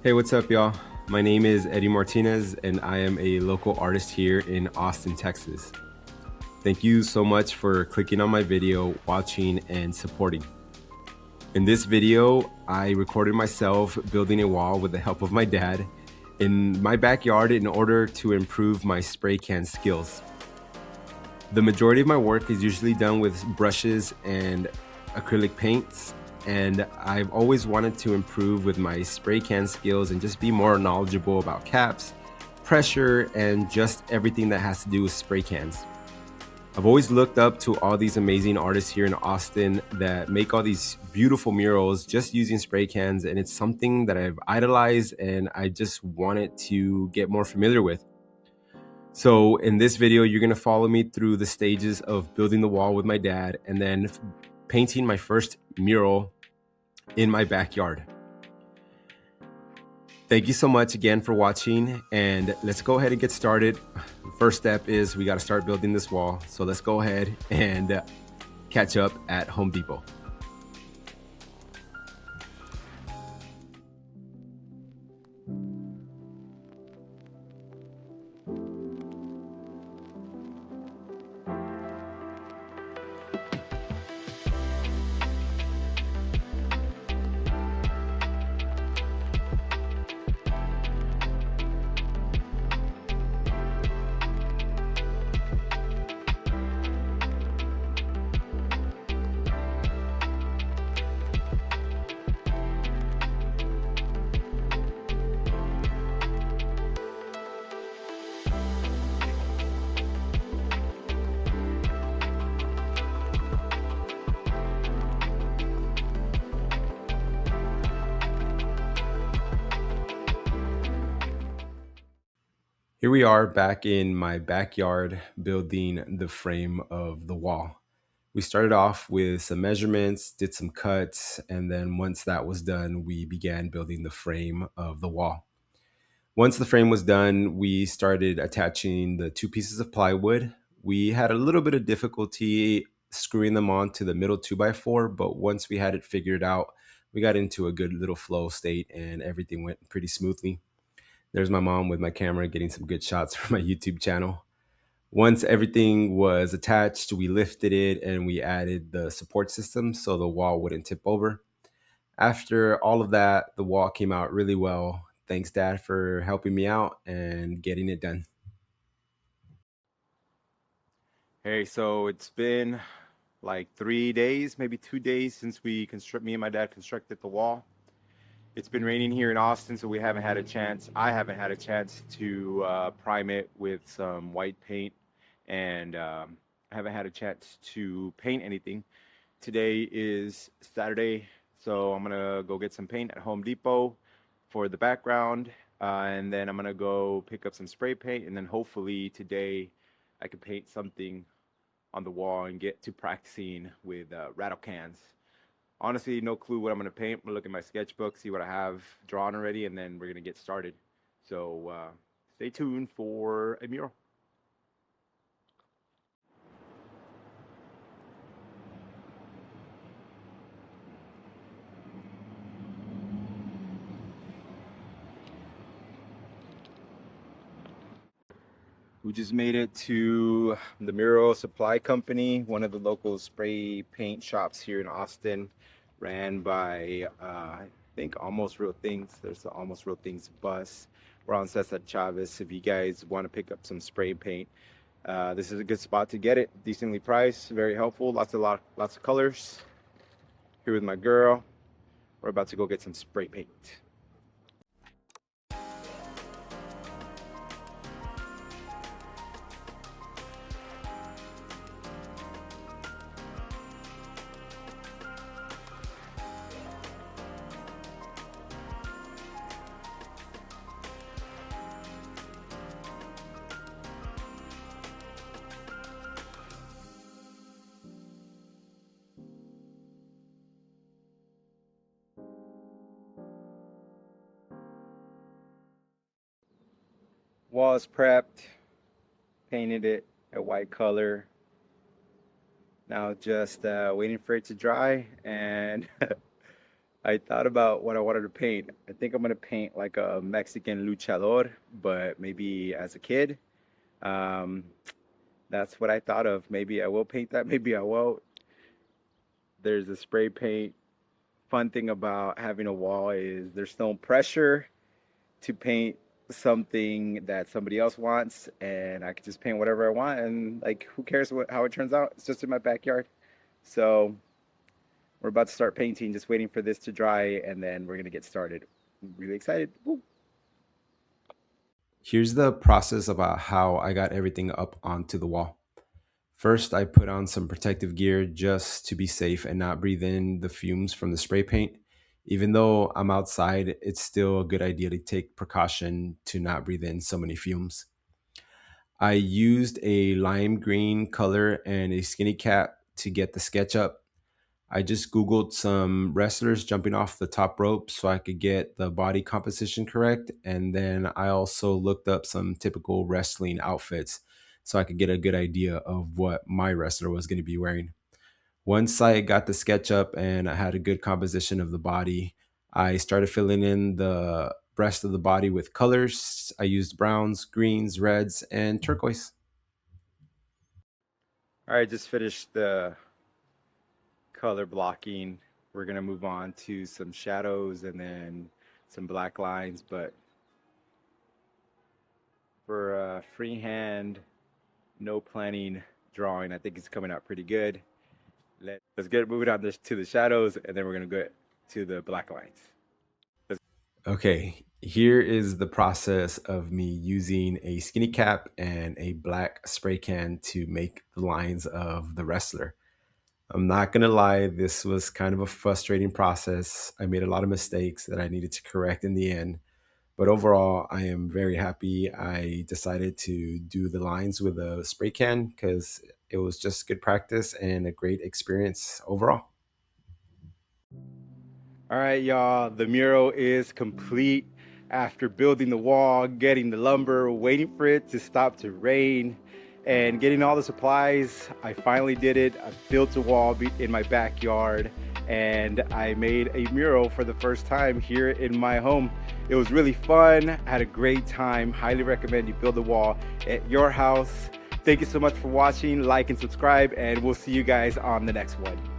Hey, what's up, y'all? My name is Eddie Martinez, and I am a local artist here in Austin, Texas. Thank you so much for clicking on my video, watching, and supporting. In this video, I recorded myself building a wall with the help of my dad in my backyard in order to improve my spray can skills. The majority of my work is usually done with brushes and acrylic paints, and I've always wanted to improve with my spray can skills and just be more knowledgeable about caps, pressure, and just everything that has to do with spray cans. I've always looked up to all these amazing artists here in Austin that make all these beautiful murals just using spray cans, and it's something that I've idolized and I just wanted to get more familiar with. So in this video, you're gonna follow me through the stages of building the wall with my dad and then painting my first mural in my backyard. Thank you so much again for watching, and let's go ahead and get started. First step is we gotta start building this wall. So let's go ahead and catch up at Home Depot. Here we are back in my backyard building the frame of the wall. We started off with some measurements, did some cuts, and then once that was done, we began building the frame of the wall. Once the frame was done, we started attaching the two pieces of plywood. We had a little bit of difficulty screwing them onto the middle 2x4, but once we had it figured out, we got into a good little flow state and everything went pretty smoothly. There's my mom with my camera getting some good shots for my YouTube channel. Once everything was attached, we lifted it and we added the support system so the wall wouldn't tip over. After all of that, the wall came out really well. Thanks, Dad, for helping me out and getting it done. Hey, so it's been like 3 days, maybe 2 days since me and my dad constructed the wall. It's been raining here in Austin, so I haven't had a chance to prime it with some white paint, and I haven't had a chance to paint anything. Today is Saturday, so I'm gonna go get some paint at Home Depot for the background, and then I'm gonna go pick up some spray paint, and then hopefully today I can paint something on the wall and get to practicing with rattle cans. Honestly, no clue what I'm gonna paint. I'm gonna look at my sketchbook, see what I have drawn already, and then we're gonna get started. So stay tuned for a mural. We just made it to the Mural Supply Company, one of the local spray paint shops here in Austin, ran by I think Almost Real Things. There's the Almost Real Things bus. We're on Cesar Chavez. If you guys want to pick up some spray paint, this is a good spot to get it. Decently priced, very helpful. Lots of colors. Here with my girl. We're about to go get some spray paint. Wall is prepped, painted it a white color. Now just waiting for it to dry and I thought about what I wanted to paint. I think I'm gonna paint like a Mexican luchador, but maybe as a kid. Um, that's what I thought of. Maybe I will paint that, maybe I won't. There's a spray paint. Fun thing about having a wall is there's no pressure to paint something that somebody else wants, and I can just paint whatever I want, and like who cares how it turns out? It's just in my backyard. So we're about to start painting, just waiting for this to dry, and then we're gonna get started. I'm really excited. Woo. Here's the process about how I got everything up onto the wall. First, I put on some protective gear just to be safe and not breathe in the fumes from the spray paint. Even though I'm outside, it's still a good idea to take precaution to not breathe in so many fumes. I used a lime green color and a skinny cap to get the sketch up. I just Googled some wrestlers jumping off the top rope so I could get the body composition correct. And then I also looked up some typical wrestling outfits so I could get a good idea of what my wrestler was going to be wearing. Once I got the sketch up and I had a good composition of the body, I started filling in the rest of the body with colors. I used browns, greens, reds, and turquoise. All right, just finished the color blocking. We're gonna move on to some shadows and then some black lines, but for freehand, no planning drawing, I think it's coming out pretty good. Let's get moving on to the shadows, and then we're gonna go to the black lines. Okay, here is the process of me using a skinny cap and a black spray can to make the lines of the wrestler. I'm not gonna lie, this was kind of a frustrating process. I made a lot of mistakes that I needed to correct in the end, but overall, I am very happy I decided to do the lines with a spray can because it was just good practice and a great experience overall. All right, y'all, the mural is complete after building the wall, getting the lumber, waiting for it to stop to rain, and getting all the supplies. I finally did it. I built a wall in my backyard, and I made a mural for the first time here in my home. It was really fun. I had a great time. Highly recommend you build a wall at your house. Thank you so much for watching. Like and subscribe, and we'll see you guys on the next one.